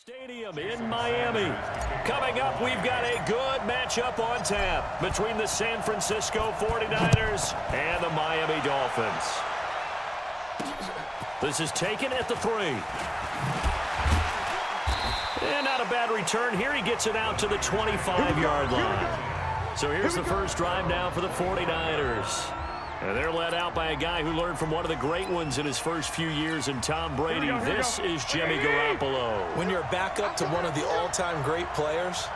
Stadium in Miami. Coming up, we've got a good matchup on tap between the San Francisco 49ers and the Miami Dolphins. This is taken at the 3. And not a bad return here. He gets it out to the 25-yard line. So here's the first drive now for the 49ers. And they're led out by a guy who learned from one of the great ones in his first few years in Tom Brady. This is Jimmy Garoppolo. When you're back up to one of the all-time great players,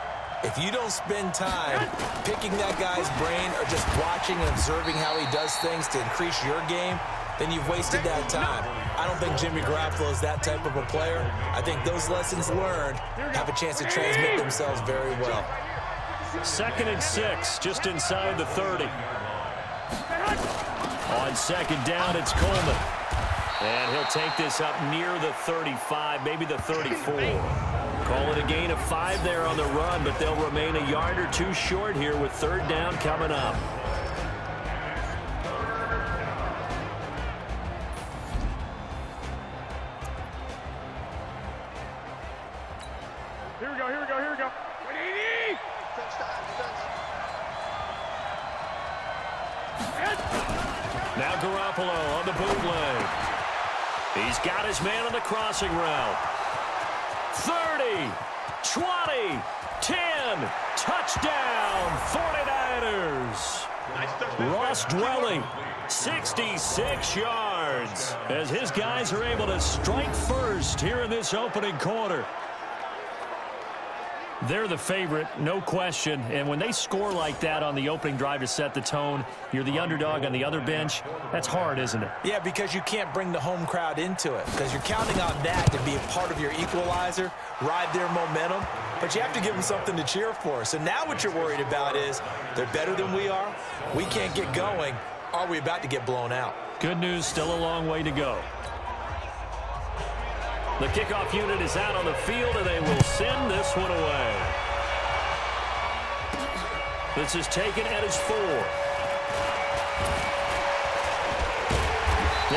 if you don't spend time picking that guy's brain or just watching and observing how he does things to increase your game, then you've wasted that time. I don't think Jimmy Garoppolo is that type of a player. I think those lessons learned have a chance to transmit themselves very well. 2nd and 6, just inside the 30. On second down, it's Coleman. And he'll take this up near the 35, maybe the 34. Call it a gain of 5 there on the run, but they'll remain a yard or 2 short here with 3rd down coming up. Here we go. Now Garoppolo on the bootleg. He's got his man on the crossing route. 30, 20, 10, touchdown, 49ers. Ross Dwelly, 66 yards, as his guys are able to strike first here in this opening quarter. They're the favorite, no question. And when they score like that on the opening drive to set the tone, you're the underdog on the other bench. That's hard, isn't it? Yeah, because you can't bring the home crowd into it. Because you're counting on that to be a part of your equalizer, ride their momentum. But you have to give them something to cheer for. So now what you're worried about is they're better than we are. We can't get going. Are we about to get blown out? Good news, still a long way to go. The kickoff unit is out on the field, and they will send this one away. This is taken at his 4.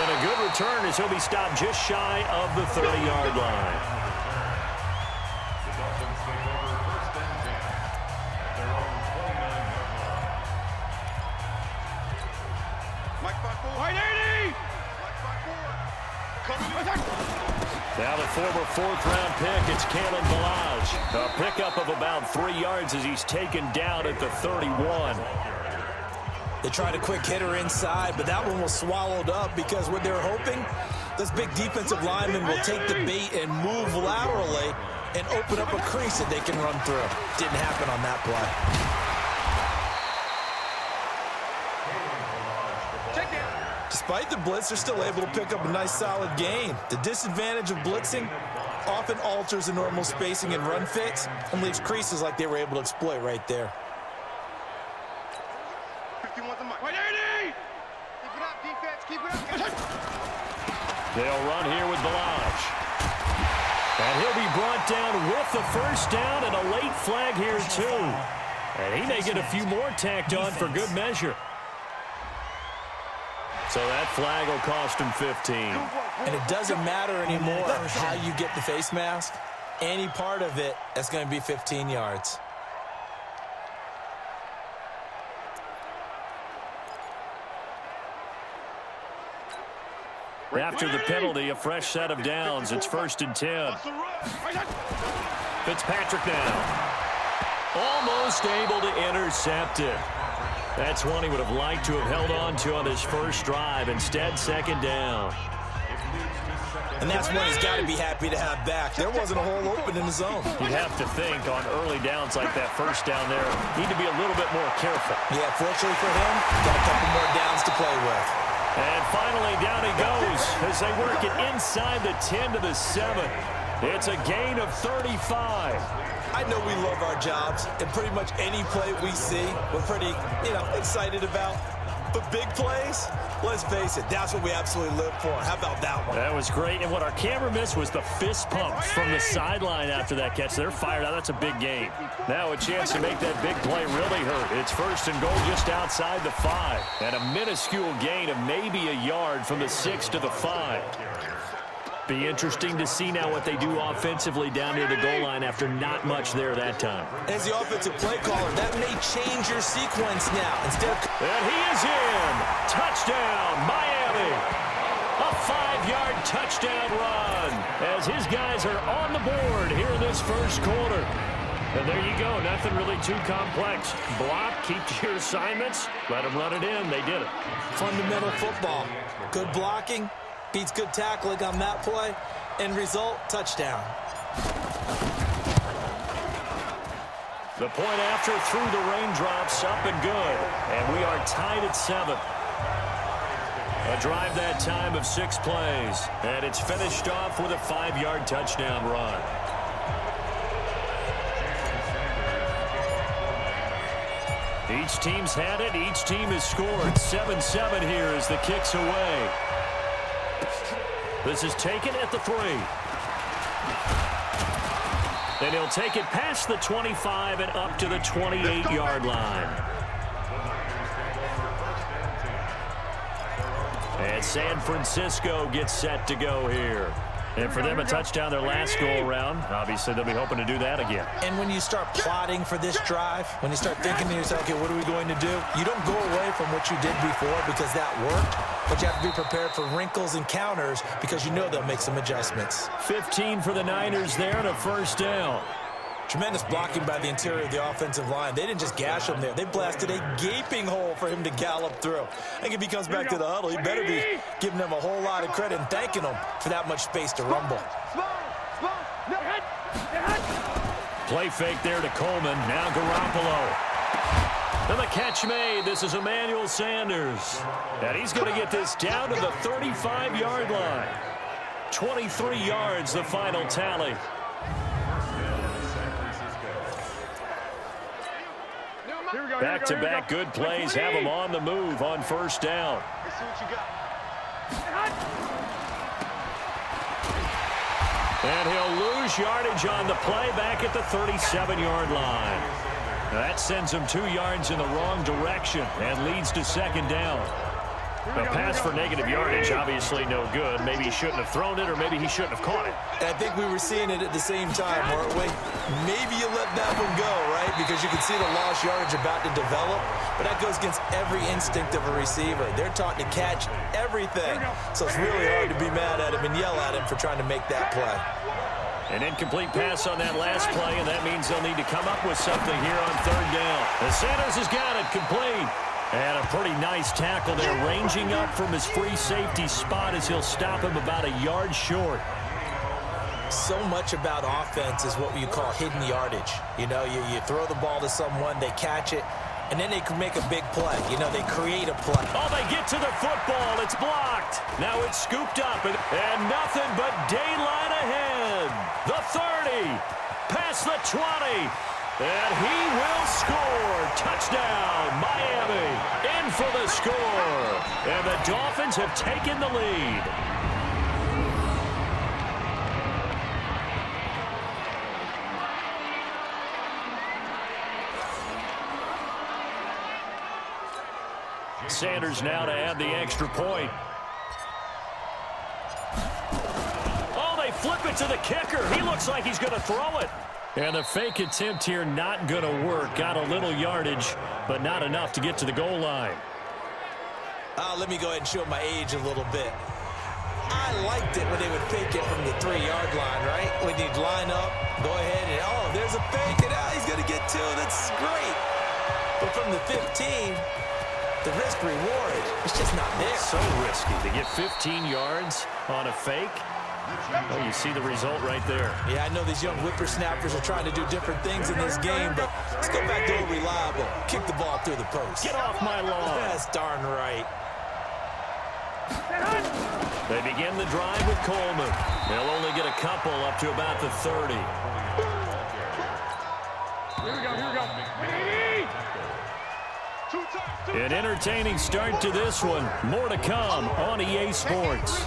And a good return as he'll be stopped just shy of the 30-yard line. Now the former 4th-round pick, it's Kalen Ballage. A pickup of about 3 yards as he's taken down at the 31. They tried a quick hitter inside, but that one was swallowed up because what they're hoping, this big defensive lineman will take the bait and move laterally and open up a crease that they can run through. Didn't happen on that play. Despite the blitz, they're still able to pick up a nice solid gain. The disadvantage of blitzing often alters the normal spacing and run fits and leaves creases like they were able to exploit right there. 51 the mic. Keep it up, defense. Keep it up. They'll run here with Ballage. And he'll be brought down with the first down and a late flag here too. And he may get a few more tacked on for good measure. So that flag will cost him 15. And it doesn't matter anymore how you get the face mask. Any part of it, that's going to be 15 yards. After the penalty, a fresh set of downs. It's 1st and 10. Fitzpatrick now. Almost able to intercept it. That's one he would have liked to have held on to on his first drive. Instead, 2nd down. And that's one he's got to be happy to have back. There wasn't a hole open in the zone. You'd have to think on early downs like that first down there, need to be a little bit more careful. Yeah, fortunately for him, got a couple more downs to play with. And finally, down he goes as they work it inside the 10 to the 7. It's a gain of 35. I know we love our jobs, and pretty much any play we see, we're pretty, excited about. But big plays, let's face it, that's what we absolutely live for. How about that one? That was great, and what our camera missed was the fist pump from the sideline after that catch. They're fired out. That's a big gain. Now a chance to make that big play really hurt. It's 1st and goal just outside the 5. And a minuscule gain of maybe a yard from the 6 to the 5. Be interesting to see now what they do offensively down near the goal line after not much there that time. As the offensive play caller, that may change your sequence now. Instead of... And he is in. Touchdown, Miami. A 5-yard touchdown run as his guys are on the board here in this first quarter. And there you go. Nothing really too complex. Block, keep to your assignments, let them run it in. They did it. Fundamental football. Good blocking beats good tackling on that play. End result, touchdown. The point after through the raindrops, up and good. And we are tied at 7. A drive that time of 6 plays. And it's finished off with a 5-yard touchdown run. Each team's had it. Each team has scored. 7-7 here as the kick's away. This is taken at the 3. And he'll take it past the 25 and up to the 28-yard line. And San Francisco gets set to go here. And for them, a touchdown their last go-around. Obviously, they'll be hoping to do that again. And when you start plotting for this drive, when you start thinking to yourself, okay, what are we going to do? You don't go away from what you did before because that worked, but you have to be prepared for wrinkles and counters because you know they'll make some adjustments. 15 for the Niners there and a first down. Tremendous blocking by the interior of the offensive line. They didn't just gash him there. They blasted a gaping hole for him to gallop through. I think if he comes back to the huddle, he better be giving them a whole lot of credit and thanking them for that much space to rumble. Play fake there to Coleman. Now Garoppolo. And the catch made. This is Emmanuel Sanders. And he's going to get this down to the 35-yard line. 23 yards, the final tally. Back-to-back good plays have him on the move on first down. Let's see what you got. And he'll lose yardage on the play back at the 37-yard line. That sends him 2 yards in the wrong direction and leads to second down. A pass for negative yardage, obviously no good. Maybe he shouldn't have thrown it, or maybe he shouldn't have caught it. And I think we were seeing it at the same time, weren't we? Maybe you let that one go, right? Because you can see the lost yardage about to develop. But that goes against every instinct of a receiver. They're taught to catch everything. So it's really hard to be mad at him and yell at him for trying to make that play. An incomplete pass on that last play, and that means they'll need to come up with something here on third down. And Sanders has got it complete. And a pretty nice tackle there, ranging up from his free safety spot as he'll stop him about a yard short. So much about offense is what you call hidden yardage. You know, you throw the ball to someone, they catch it, and then they can make a big play. You know, they create a play. Oh, they get to the football. It's blocked. Now it's scooped up, and nothing but daylight ahead. The 30, past the 20. And he will score. Touchdown, Miami. In for the score. And the Dolphins have taken the lead. Sanders now to add the extra point. Oh, they flip it to the kicker. He looks like he's going to throw it. And the fake attempt here not going to work. Got a little yardage, but not enough to get to the goal line. Let me go ahead and show my age a little bit. I liked it when they would fake it from the 3-yard line, right? When you'd line up, go ahead, and oh, there's a fake, and now he's going to get 2. That's great. But from the 15, the risk-reward, it's just not there. So risky to get 15 yards on a fake. Oh, you see the result right there. Yeah, I know these young whippersnappers are trying to do different things in this game, but let's go back to reliable. Kick the ball through the post. Get off my lawn. That's darn right. They begin the drive with Coleman. They'll only get a couple up to about the 30. Here we go. An entertaining start to this one. More to come on EA Sports.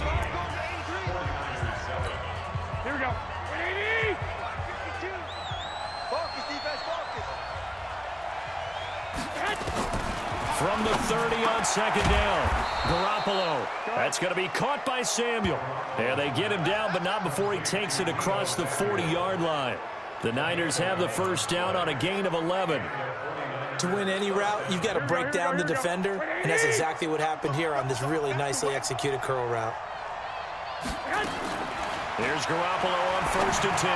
Here we go. 180. Focus, defense, focus. from the 30 on second down. Garoppolo. That's going to be caught by Samuel. And they get him down, but not before he takes it across the 40-yard line. The Niners have the first down on a gain of 11. To win any route, you've got to break down the defender, and that's exactly what happened here on this really nicely executed curl route. Here's Garoppolo on 1st and 10.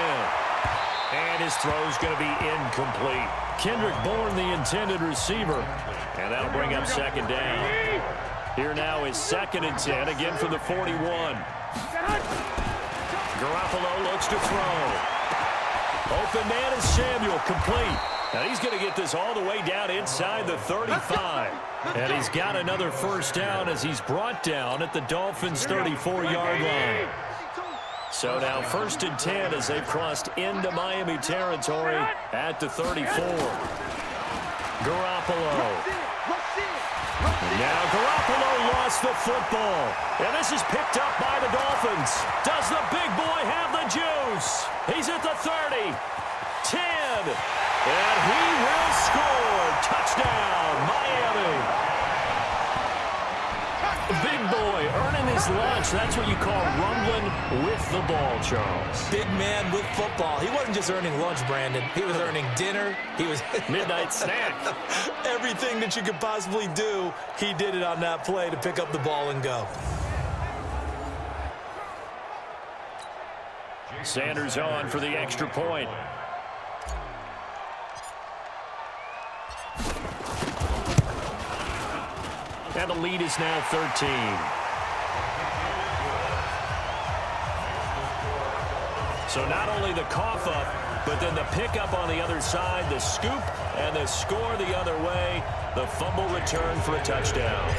And his throw's going to be incomplete. Kendrick Bourne, the intended receiver. And that'll bring up second down. Here now is 2nd and 10, again from the 41. Garoppolo looks to throw. Open man is Samuel, complete. Now he's going to get this all the way down inside the 35. And he's got another first down as he's brought down at the Dolphins' 34-yard line. So now 1st and 10 as they've crossed into Miami territory at the 34. Garoppolo. Now Garoppolo lost the football. And this is picked up by the Dolphins. Does the big boy have the juice? He's at the 30. 10. And he will score. Touchdown, Miami. Big boy earning his lunch. That's what you call rumbling with the ball, Charles. Big man with football. He wasn't just earning lunch, Brandon. He was earning dinner. He was midnight snack. Everything that you could possibly do, he did it on that play to pick up the ball and go. Sanders on for the extra point. And the lead is now 13. So not only the cough up, but then the pickup on the other side, the scoop, and the score the other way, the fumble return for a touchdown.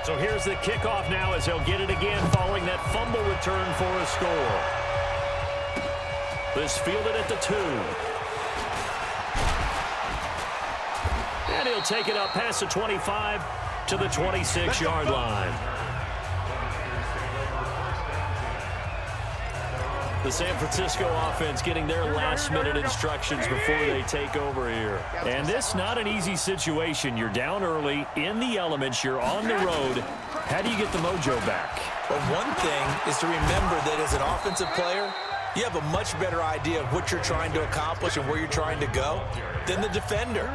So here's the kickoff now as they'll get it again following that fumble return for a score. This fielded at the 2. And he'll take it up past the 25 to the 26-yard line. The San Francisco offense getting their last-minute instructions before they take over here. And this not an easy situation. You're down early, in the elements, you're on the road. How do you get the mojo back? Well, one thing is to remember that as an offensive player, you have a much better idea of what you're trying to accomplish and where you're trying to go than the defender.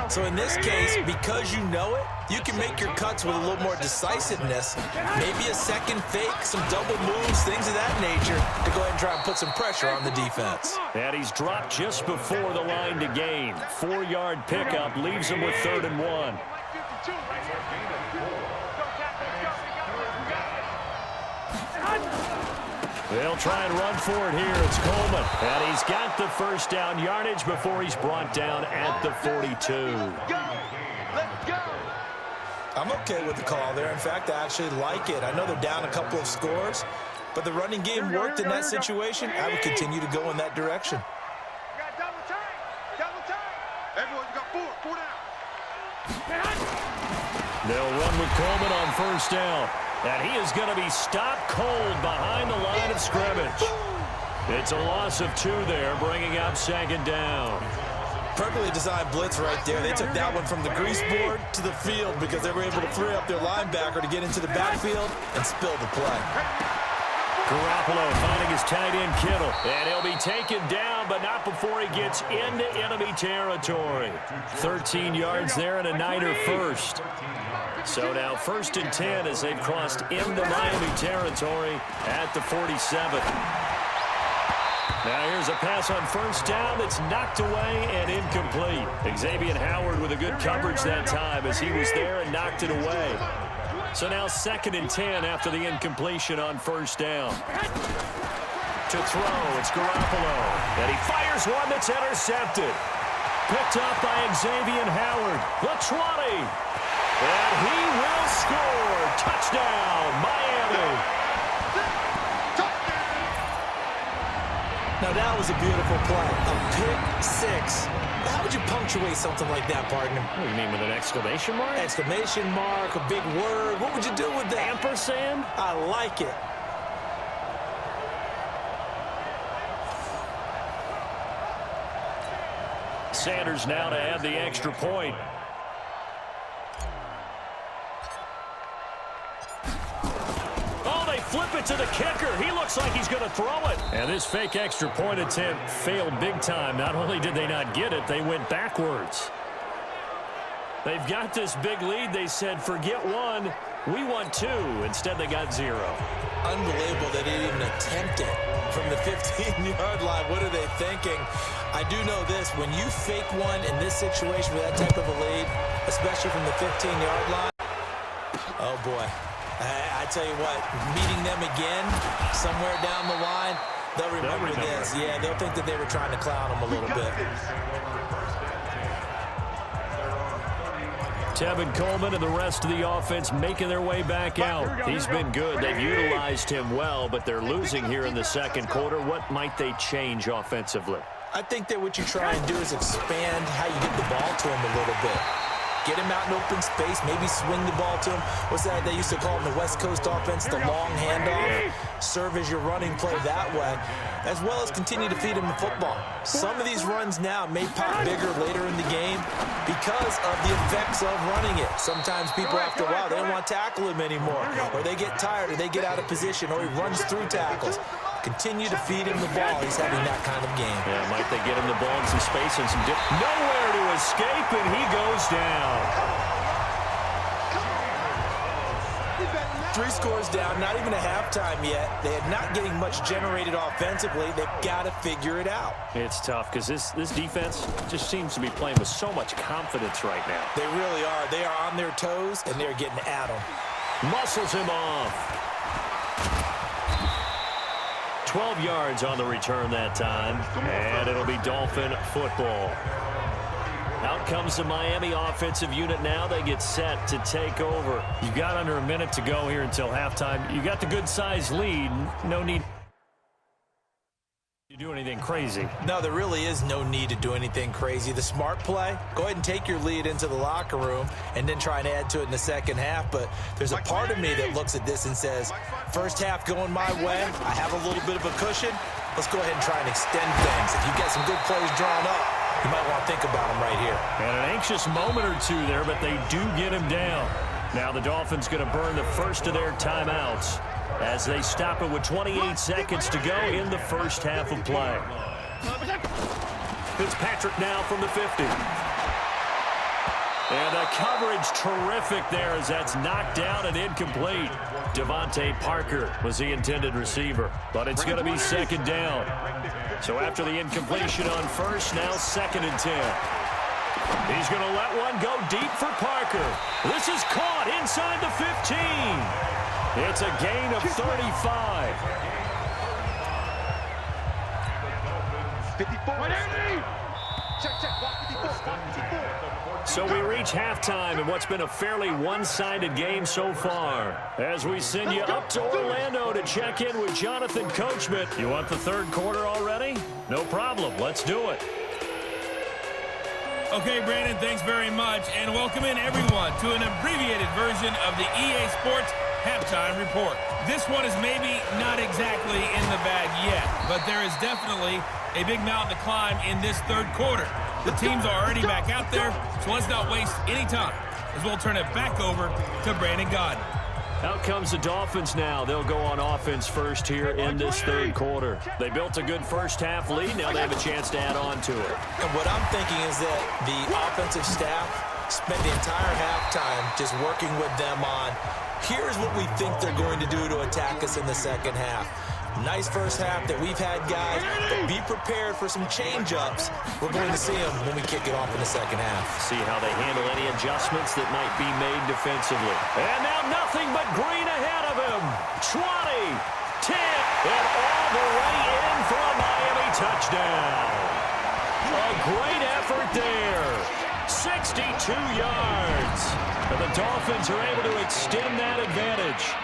So in this case, because you know it, you can make your cuts with a little more decisiveness, maybe a second fake, some double moves, things of that nature, to go ahead and try and put some pressure on the defense. And he's dropped just before the line to gain. 4-yard pickup leaves him with 3rd and 1. They'll try and run for it here. It's Coleman. And he's got the first down yardage before he's brought down at the 42. I'm okay with the call there. In fact, I actually like it. I know they're down a couple of scores, but the running game worked in that situation. I would continue to go in that direction. Everyone, you got 4 down. They'll run with Coleman on first down. And he is going to be stopped cold behind the line of scrimmage. It's a loss of 2 there, bringing up second down. Perfectly designed blitz right there. They took that one from the grease board to the field because they were able to free up their linebacker to get into the backfield and spill the play. Garoppolo finding his tight end Kittle. And he'll be taken down, but not before he gets into enemy territory. 13 yards there and a Niner first. So now 1st and 10 as they've crossed into Miami territory at the 47. Now here's a pass on first down that's knocked away and incomplete. Xavier Howard with a good coverage that time as he was there and knocked it away. So now 2nd and 10 after the incompletion on first down. To throw, it's Garoppolo. And he fires one that's intercepted. Picked up by Xavier Howard. The 20. And he will score. Touchdown, Miami. Now that was a beautiful play. A pick 6. How would you punctuate something like that, partner? What do you mean, with an exclamation mark? Exclamation mark, a big word. What would you do with that? Ampersand? I like it. Sanders now to add the extra point. flip it to the kicker. He looks like he's going to throw it. And this fake extra point attempt failed big time. Not only did they not get it, they went backwards. They've got this big lead. They said, forget one. We want two. Instead, they got zero. Unbelievable they didn't even attempt it from the 15-yard line. What are they thinking? I do know this. When you fake one in this situation with that type of a lead, especially from the 15-yard line, oh, boy. I tell you what, meeting them again somewhere down the line, they'll remember this. Yeah, they'll think that they were trying to clown them a little bit. Tevin Coleman and the rest of the offense making their way back out. He's been good. They've utilized him well, but they're losing here in the second quarter. What might they change offensively? I think that what you try and do is expand how you get the ball to him a little bit. Get him out in open space, maybe swing the ball to him. What's that they used to call in the West Coast offense, the long handoff? Serve as your running play that way, as well as continue to feed him the football. Some of these runs now may pop bigger later in the game because of the effects of running it. Sometimes people, after a while, they don't want to tackle him anymore, or they get tired, or they get out of position, or he runs through tackles. Continue to feed him the ball. He's having that kind of game. Yeah, might they get him the ball in some space and some dip. Nowhere to escape, and he goes down. 3 scores down, not even a halftime yet. They are not getting much generated offensively. They've got to figure it out. It's tough because this defense just seems to be playing with so much confidence right now. They really are. They are on their toes, and they're getting at them. Muscles him off. 12 yards on the return that time, and it'll be Dolphin football. Out comes the Miami offensive unit now. They get set to take over. You've got under a minute to go here until halftime. You got the good-sized lead. No need to do anything crazy. No, there really is no need to do anything crazy. The smart play, go ahead and take your lead into the locker room and then try and add to it in the second half. But there's a part of me that looks at this and says, first half going my way, I have a little bit of a cushion. Let's go ahead and try and extend things. If you get some good plays drawn up, you might want to think about them right here. And an anxious moment or two there, but they do get him down. Now the Dolphins going to burn the first of their timeouts as they stop it with 28 seconds to go in the first half of play. Fitzpatrick now from the 50. And the coverage terrific there as that's knocked down and incomplete. Devontae Parker was the intended receiver, but it's going to be second down. So after the incompletion on first, now 2nd and 10. He's going to let one go deep for Parker. This is caught inside the 15. It's a gain of 35. 54. Check. Block 54. So we reach halftime in what's been a fairly one-sided game so far. As we send you up to Orlando to check in with Jonathan Coachman. You want the third quarter already? No problem. Let's do it. Okay, Brandon, thanks very much. And welcome in, everyone, to an abbreviated version of the EA Sports Halftime Report. This one is maybe not exactly in the bag yet, but there is definitely a big mountain to climb in this third quarter. The teams are already back out there, so let's not waste any time as we'll turn it back over to Brandon Godden. Out comes the Dolphins now. They'll go on offense first here in this third quarter. They built a good first half lead. Now they have a chance to add on to it. And what I'm thinking is that the offensive staff spent the entire halftime just working with them on, here's what we think they're going to do to attack us in the second half. Nice first half that we've had, guys, but be prepared for some change-ups. We're going to see them when we kick it off in the second half. See how they handle any adjustments that might be made defensively. And now nothing but green ahead of him. 20, 10, and all the way in for a Miami touchdown. A great effort there. 62 yards. And the Dolphins are able to extend that advantage.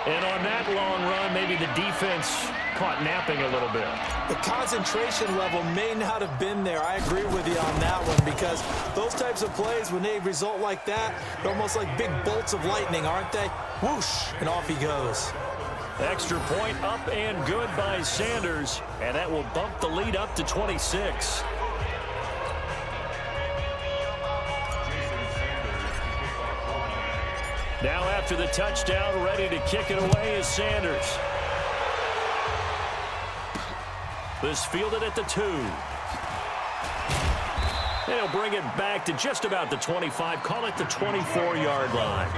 And on that long run, maybe the defense caught napping a little bit. The concentration level may not have been there. I agree with you on that one because those types of plays, when they result like that, they're almost like big bolts of lightning, aren't they? Whoosh, and off he goes. Extra point up and good by Sanders, and that will bump the lead up to 26. Now after the touchdown, ready to kick it away is Sanders. This fielded at the 2. They'll bring it back to just about the 25. Call it the 24-yard line.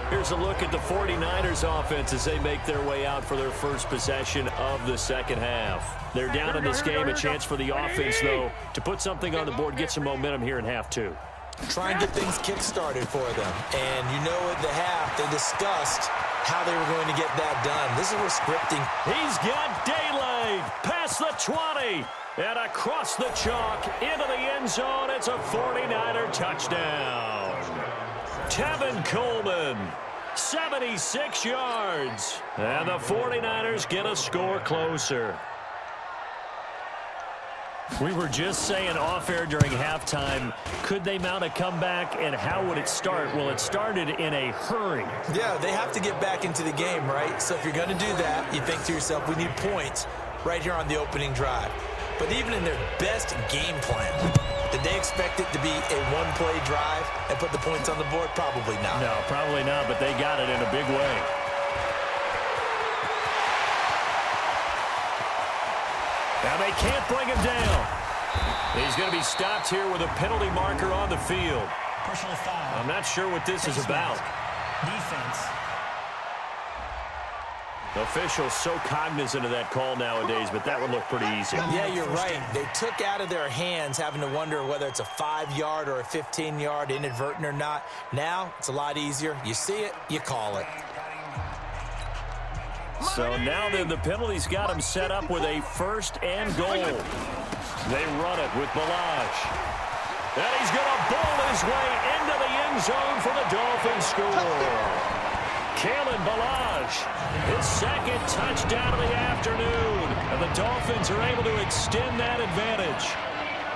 Here's a look at the 49ers offense as they make their way out for their first possession of the second half. They're down in this game. A chance for the offense, though, to put something on the board, get some momentum here in half 2. Try and get things kick-started for them. And you know at the half, they discussed how they were going to get that done. This is where scripting. He's got daylight past the 20 and across the chalk into the end zone. It's a 49er touchdown. Tevin Coleman, 76 yards. And the 49ers get a score closer. We were just saying off-air during halftime, could they mount a comeback, and how would it start? Well, it started in a hurry. Yeah, they have to get back into the game, right? So if you're going to do that, you think to yourself, we need points right here on the opening drive. But even in their best game plan, did they expect it to be a one-play drive and put the points on the board? Probably not. No, probably not, but they got it in a big way. Now they can't bring him down. He's going to be stopped here with a penalty marker on the field. Personal foul. I'm not sure what this is about. Defense. Officials so cognizant of that call nowadays, but that would look pretty easy. Yeah, you're right. They took out of their hands having to wonder whether it's a 5-yard or a 15-yard inadvertent or not. Now it's a lot easier. You see it, you call it. So now then the penalty's got him set up with a 1st and goal. They run it with Balaj. And he's going to bowl his way into the end zone for the Dolphins score. Kalen Balaj, his 2nd touchdown of the afternoon. And the Dolphins are able to extend that advantage.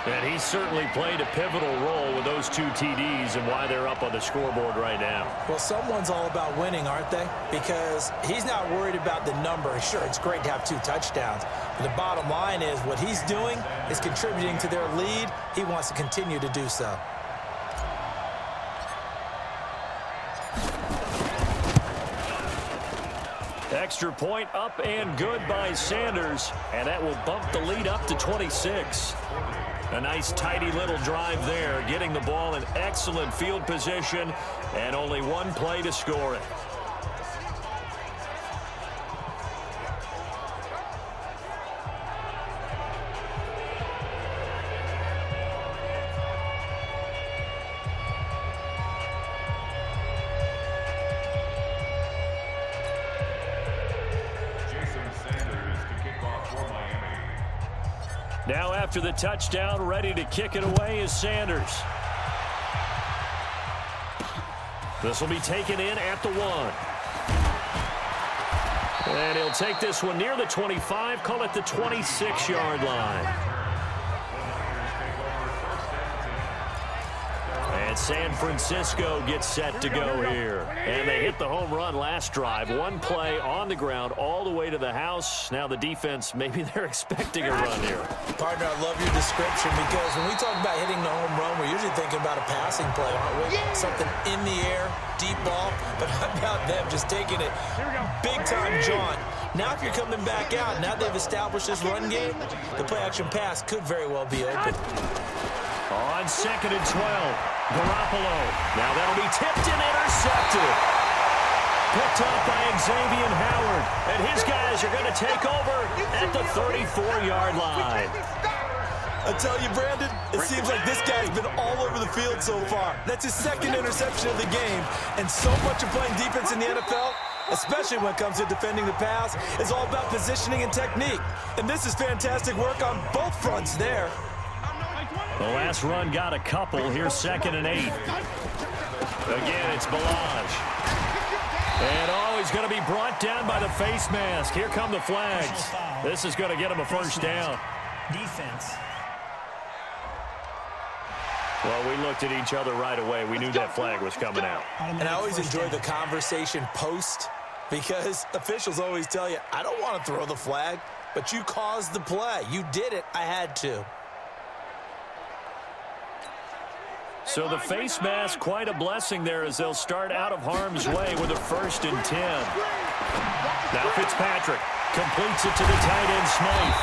And he certainly played a pivotal role with those 2 TDs and why they're up on the scoreboard right now. Well, someone's all about winning, aren't they? Because he's not worried about the number. Sure, it's great to have 2 touchdowns. But the bottom line is what he's doing is contributing to their lead. He wants to continue to do so. Extra point up and good by Sanders. And that will bump the lead up to 26. A nice tidy little drive there, getting the ball in excellent field position, and only 1 play to score it. Now after the touchdown, ready to kick it away is Sanders. This will be taken in at the 1. And he'll take this one near the 25, call it the 26-yard line. And San Francisco gets set to go here. And they hit the home run last drive. 1 play on the ground all the way to the house. Now the defense, maybe they're expecting a run here. Partner, I love your description because when we talk about hitting the home run, we're usually thinking about a passing play, aren't we? Something in the air, deep ball. But how about them just taking it big-time jaunt? Now if you're coming back out, now they've established this run game, the play-action pass could very well be open. On 2nd and 12, Garoppolo. Now that'll be tipped and intercepted. Picked up by Xavier Howard. And his guys are going to take over at the 34-yard line. I tell you, Brandon, it seems like this guy's been all over the field so far. That's his 2nd interception of the game. And so much of playing defense in the NFL, especially when it comes to defending the pass, is all about positioning and technique. And this is fantastic work on both fronts there. The last run got a couple. Here's 2nd and 8. Again, it's Balaj. And he's going to be brought down by the face mask. Here come the flags. This is going to get him a 1st down. Defense. Well, we looked at each other right away. We knew that flag was coming out. And I always enjoy the conversation post because officials always tell you, I don't want to throw the flag, but you caused the play. You did it. I had to. So the face mask, quite a blessing there as they'll start out of harm's way with a 1st and 10. Now Fitzpatrick completes it to the tight end Smythe.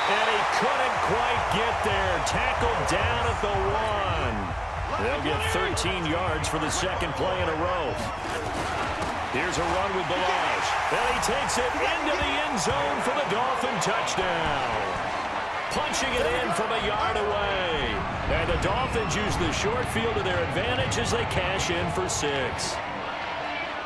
And he couldn't quite get there. Tackled down at the 1. They'll get 13 yards for the 2nd play in a row. Here's a run with Balazs. And he takes it into the end zone for the Dolphin touchdown. Punching it in from a yard away. And the Dolphins use the short field to their advantage as they cash in for 6.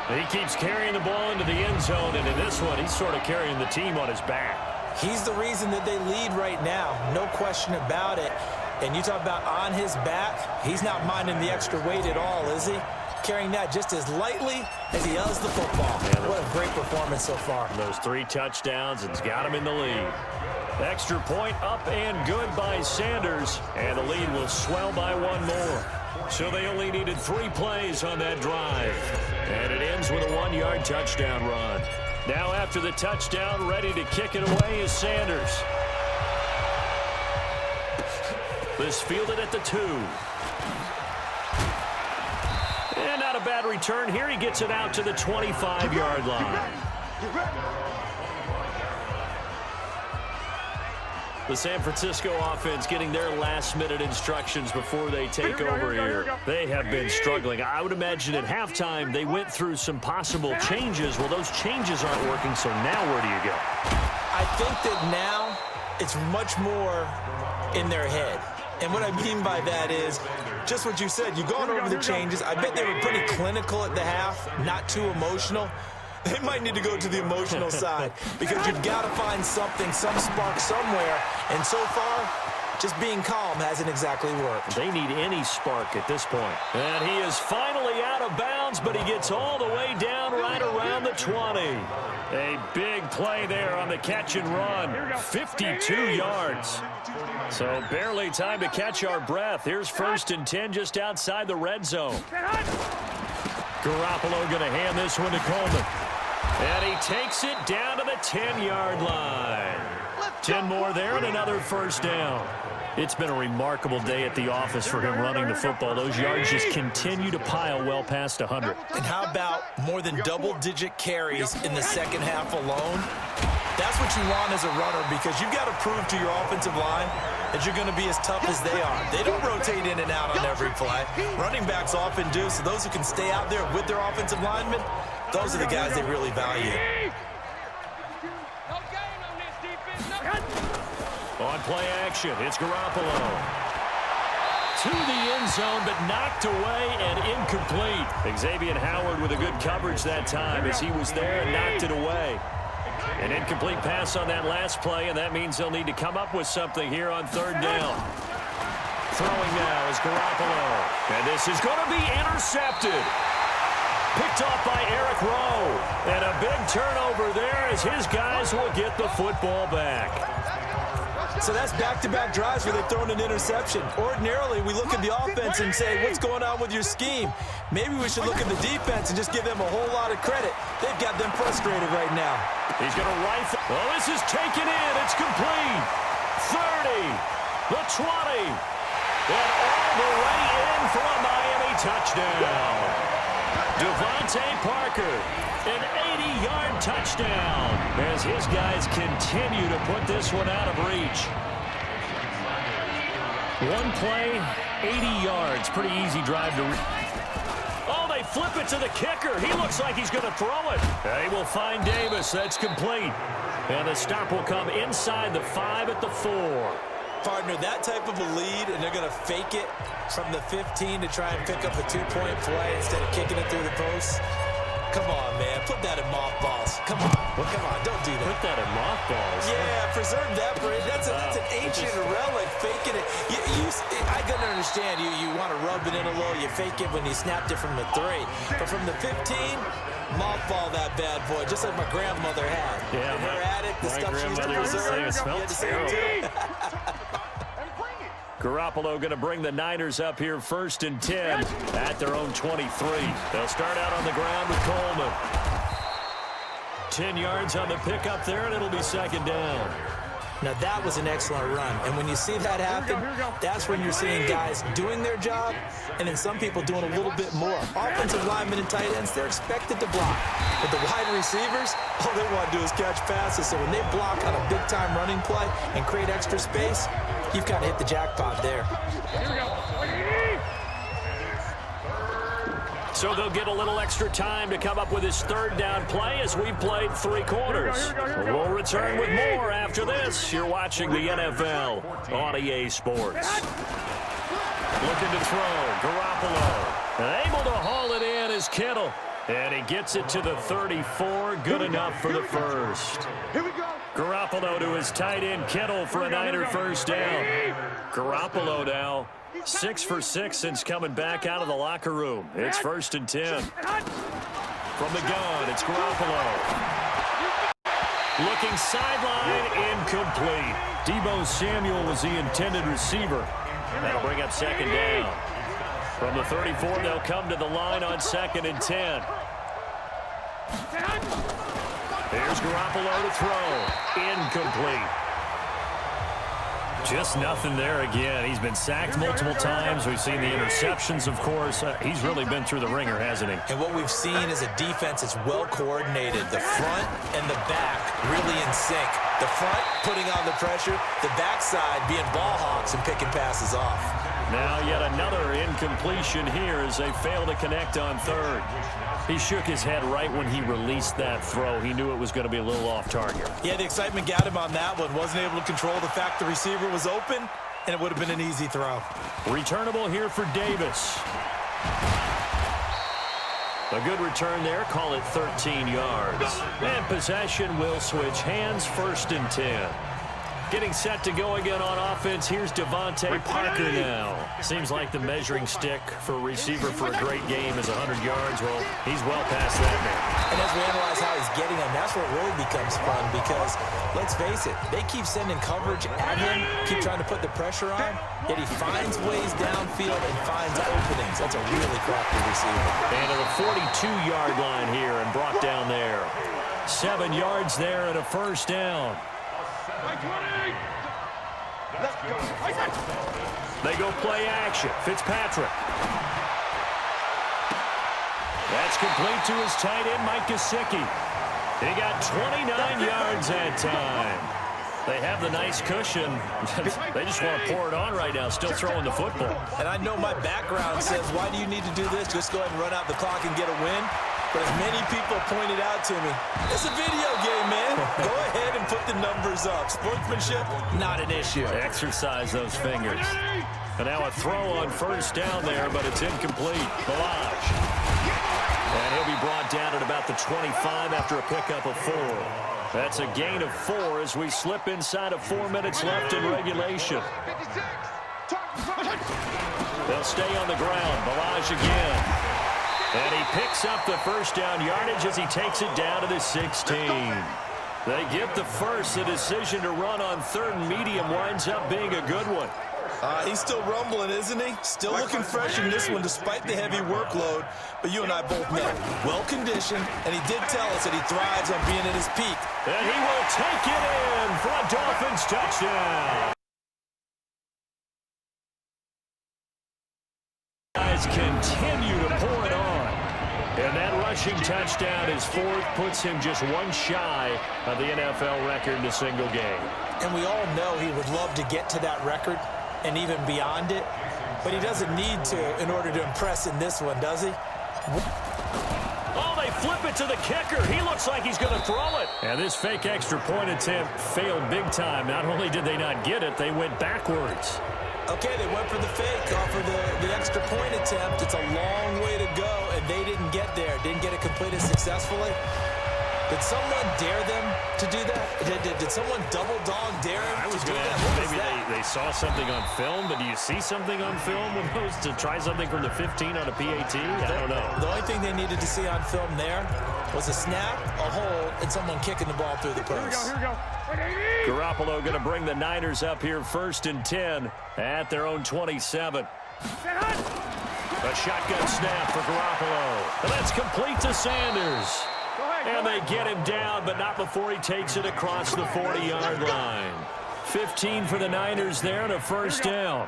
He keeps carrying the ball into the end zone, and in this one, he's sort of carrying the team on his back. He's the reason that they lead right now. No question about it. And you talk about on his back, he's not minding the extra weight at all, is he? Carrying that just as lightly as he does the football. Yeah, what a great performance so far. Those 3 touchdowns, it's got him in the lead. Extra point up and good by Sanders, and the lead will swell by 1 more. So they only needed 3 plays on that drive, and it ends with a 1-yard touchdown run. Now after the touchdown, ready to kick it away is Sanders. This fielded at the 2. And not a bad return here. He gets it out to the 25-yard line. The San Francisco offense getting their last-minute instructions before they take over here. They have been struggling. I would imagine at halftime they went through some possible changes. Well, those changes aren't working, so now where do you go? I think that now it's much more in their head. And what I mean by that is just what you said. You've gone over the changes. I bet they were pretty clinical at the half, not too emotional. They might need to go to the emotional side because you've got to find something, some spark somewhere. And so far, just being calm hasn't exactly worked. They need any spark at this point. And he is finally out of bounds, but he gets all the way down right around the 20. A big play there on the catch and run. 52 yards. So barely time to catch our breath. Here's 1st and 10 just outside the red zone. Garoppolo going to hand this one to Coleman. And he takes it down to the 10-yard line. 10 more there and another 1st down. It's been a remarkable day at the office for him running the football. Those yards just continue to pile well past 100. And how about more than double-digit carries in the second half alone? That's what you want as a runner because you've got to prove to your offensive line that you're going to be as tough as they are. They don't rotate in and out on every play. Running backs often do, so those who can stay out there with their offensive linemen, those are the guys they really value. On play action, it's Garoppolo. To the end zone, but knocked away and incomplete. Xavier Howard with a good coverage that time as he was there and knocked it away. An incomplete pass on that last play, and that means they'll need to come up with something here on 3rd down. Throwing now is Garoppolo. And this is going to be intercepted. Picked off by Eric Rowe. And a big turnover there as his guys will get the football back. So that's back-to-back drives where they've thrown an interception. Ordinarily, we look at the offense and say, what's going on with your scheme? Maybe we should look at the defense and just give them a whole lot of credit. They've got them frustrated right now. He's going to rifle. Well, this is taken in. It's complete. 30, the 20, and all the way in for a Miami touchdown. Devontae Parker, an 80-yard touchdown as his guys continue to put this one out of reach. One play, 80 yards. Pretty easy drive to Oh, they flip it to the kicker. He looks like he's going to throw it. They will find Davis. That's complete. And the stop will come inside the 5 at the 4. Partner, that type of a lead, and they're going to fake it from the 15 to try and pick up a 2-point play instead of kicking it through the post. Come on, man. Put that in mothballs. Come on. Well, come on. Don't do that. Put that in mothballs. Yeah, preserve that. That's an ancient relic. Faking it. I couldn't understand. You want to rub it in a little. You fake it when you snapped it from the 3. But from the 15, mothball that bad boy, just like my grandmother had. Yeah, her attic, the stuff she used to preserve. It smelled terrible. Garoppolo going to bring the Niners up here 1st and 10 at their own 23. They'll start out on the ground with Coleman. 10 yards on the pickup there, and it'll be 2nd down. Now, that was an excellent run. And when you see that happen, that's when you're seeing guys doing their job and then some people doing a little bit more. Offensive linemen and tight ends, they're expected to block. But the wide receivers, all they want to do is catch passes. So when they block on a big-time running play and create extra space, you've kind of hit the jackpot there. So they'll get a little extra time to come up with his third down play as we've played 3 quarters. We'll return with more after this. You're watching the NFL on EA Sports. Looking to throw, Garoppolo. And able to haul it in is Kittle. And he gets it to the 34. Good enough for the first. Here we go. Garoppolo to his tight end Kittle for a Niner first down. Garoppolo now 6 for 6 since coming back out of the locker room. It's 1st and 10. From the gun, it's Garoppolo. Looking sideline, incomplete. Deebo Samuel was the intended receiver. That'll bring up 2nd down. From the 34, they'll come to the line on 2nd and 10. Here's Garoppolo to throw. Incomplete. Just nothing there again. He's been sacked multiple times. We've seen the interceptions, of course. He's really been through the ringer, hasn't he? And what we've seen is a defense that's well coordinated. The front and the back really in sync. The front putting on the pressure, the backside being ball hawks and picking passes off. Now yet another incompletion here as they fail to connect on 3rd. He shook his head right when he released that throw. He knew it was going to be a little off target. Yeah, the excitement got him on that one. Wasn't able to control the fact the receiver was open, and it would have been an easy throw. Returnable here for Davis. A good return there. Call it 13 yards. And possession will switch hands. 1st and 10. Getting set to go again on offense. Here's Devontae Parker now. Seems like the measuring stick for a receiver for a great game is 100 yards. Well, he's well past that now. And as we analyze how he's getting them, that's what really becomes fun because, let's face it, they keep sending coverage at him, keep trying to put the pressure on, yet he finds ways downfield and finds openings. That's a really crafty receiver. And to the 42-yard line here and brought down there. 7 yards there and a 1st down. They go play action. Fitzpatrick. That's complete to his tight end, Mike Gesicki. He got 29 yards that time. They have the nice cushion. They just want to pour it on right now, still throwing the football. And I know my background says, why do you need to do this? Just go ahead and run out the clock and get a win. But as many people pointed out to me, it's a video game, man. Go ahead and put the numbers up. Sportsmanship, not an issue. Exercise those fingers. And now a throw on 1st down there, but it's incomplete. Balaj. And he'll be brought down at about the 25 after a pickup of 4. That's a gain of 4 as we slip inside of 4 minutes left in regulation. They'll stay on the ground. Balaj again. And he picks up the 1st down yardage as he takes it down to the 16. They get the first. The decision to run on 3rd and medium winds up being a good one. He's still rumbling, isn't he? Still looking fresh in this one despite the heavy workload. But you and I both know, well-conditioned, and he did tell us that he thrives on being at his peak. And he will take it in for a Dolphins touchdown. Guys continue to pour it on. And that rushing touchdown is 4th, puts him just 1 shy of the NFL record in a single game. And we all know he would love to get to that record and even beyond it. But he doesn't need to in order to impress in this one, does he? Oh, they flip it to the kicker. He looks like he's going to throw it. And this fake extra point attempt failed big time. Not only did they not get it, they went backwards. Okay, they went for the fake, for the extra point attempt. It's a long way to go, and they didn't get there. Didn't get it completed successfully. Did someone dare them to do that? Did someone double dog dare him to do that? Maybe they saw something on film, but do you see something on film with those to try something from the 15 on a PAT? I don't know. The only thing they needed to see on film there was a snap, a hold, and someone kicking the ball through the post. Here we go. Garoppolo going to bring the Niners up here 1st and 10 at their own 27. A shotgun snap for Garoppolo. And that's complete to Sanders. And they get him down, but not before he takes it across the 40-yard line. 15 for the Niners there and a first down.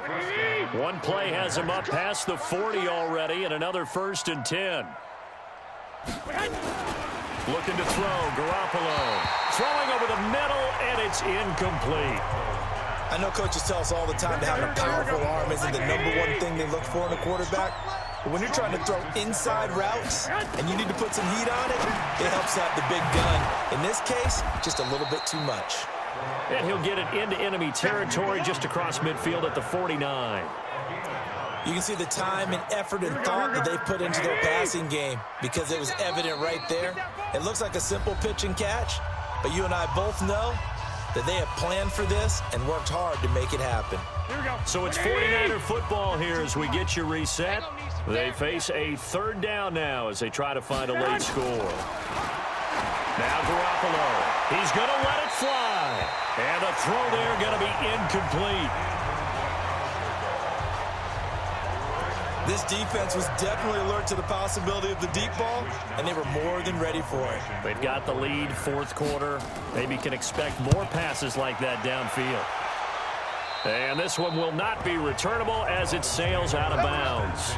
One play has him up past the 40 already and another 1st and 10. Looking to throw, Garoppolo. Throwing over the middle, and it's incomplete. I know coaches tell us all the time that having a powerful arm isn't the #1 thing they look for in a quarterback. But when you're trying to throw inside routes and you need to put some heat on it, it helps have the big gun. In this case, just a little bit too much. And he'll get it into enemy territory just across midfield at the 49. You can see the time and effort and thought that they put into their passing game because it was evident right there. It looks like a simple pitch and catch, but you and I both know that they have planned for this and worked hard to make it happen. So it's 49er football here as we get you reset. They face a 3rd down now as they try to find a late score. Now Garoppolo. He's going to let it fly. And the throw there going to be incomplete. This defense was definitely alert to the possibility of the deep ball, and they were more than ready for it. They've got the lead, 4th quarter. Maybe can expect more passes like that downfield. And this one will not be returnable as it sails out of bounds.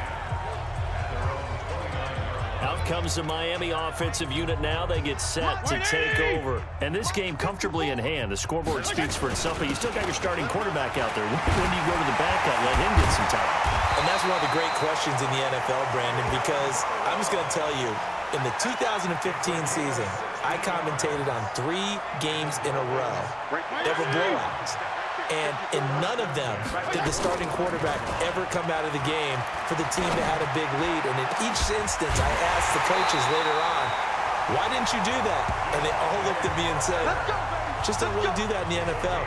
Out comes the Miami offensive unit now. They get set to take over. And this game comfortably in hand. The scoreboard speaks for itself, but you still got your starting quarterback out there. When do you go to the backup? Let him get some time. And that's one of the great questions in the NFL, Brandon, because I'm just going to tell you, in the 2015 season, I commentated on 3 games in a row. They were blowouts. And in none of them did the starting quarterback ever come out of the game for the team that had a big lead. And in each instance, I asked the coaches later on, why didn't you do that? And they all looked at me and said, just don't really do that in the NFL.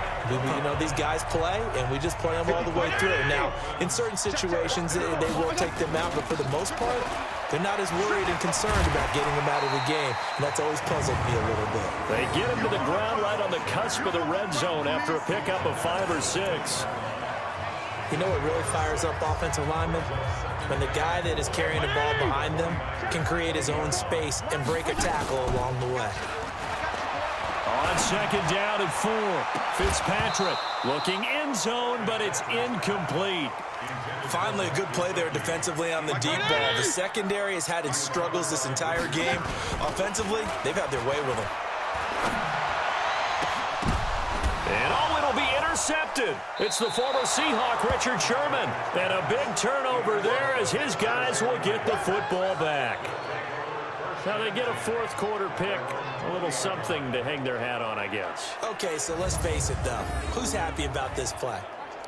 You know, these guys play, and we just play them all the way through. Now, in certain situations, they will take them out, but for the most part, they're not as worried and concerned about getting them out of the game. And that's always puzzled me a little bit. They get him to the ground right on the cusp of the red zone after a pickup of 5 or 6. You know what really fires up offensive linemen? When the guy that is carrying the ball behind them can create his own space and break a tackle along the way. On 2nd down and 4, Fitzpatrick looking end zone, but it's incomplete. Finally, a good play there defensively on the deep ball. The secondary has had its struggles this entire game. Offensively, they've had their way with them. And it'll be intercepted. It's the former Seahawk, Richard Sherman. And a big turnover there as his guys will get the football back. Now they get a 4th quarter pick. A little something to hang their hat on, I guess. Okay, so let's face it, though. Who's happy about this play?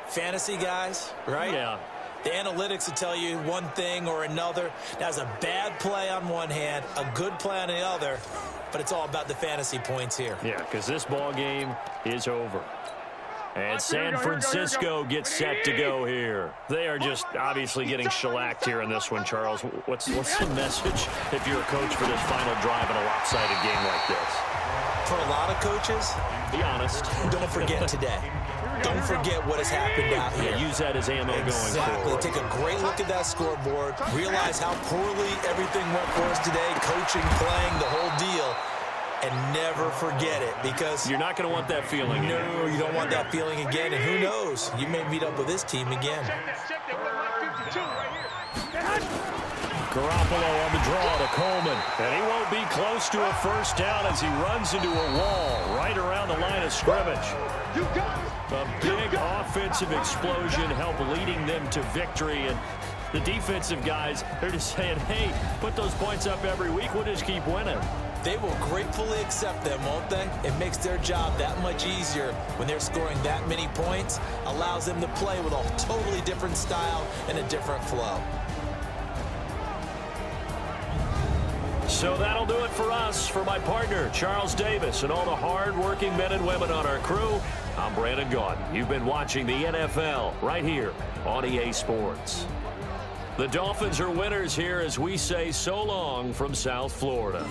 Fantasy guys, right? Yeah. The analytics will tell you one thing or another. That's a bad play on one hand, a good play on the other, but it's all about the fantasy points here. Yeah, because this ball game is over. And San Francisco gets set to go here. They are just obviously getting shellacked here in this one, Charles. What's the message if you're a coach for this final drive in a lopsided game like this? For a lot of coaches, be honest. Don't forget today. Don't forget what has happened out here. Yeah, use that as ammo going forward. Take a great look at that scoreboard. Realize how poorly everything went for us today. Coaching, playing, the whole deal. And never forget it, because you're not going to want that feeling again. No, you don't want that feeling again. And who knows? You may meet up with this team again. Garoppolo on the draw to Coleman. And he won't be close to a first down as he runs into a wall right around the line of scrimmage. A big offensive explosion helped leading them to victory. And the defensive guys, they're just saying, hey, put those points up every week. We'll just keep winning. They will gratefully accept them, won't they? It makes their job that much easier when they're scoring that many points. Allows them to play with a totally different style and a different flow. So that'll do it for us. For my partner, Charles Davis, and all the hard-working men and women on our crew, I'm Brandon Gaudin. You've been watching the NFL right here on EA Sports. The Dolphins are winners here as we say so long from South Florida.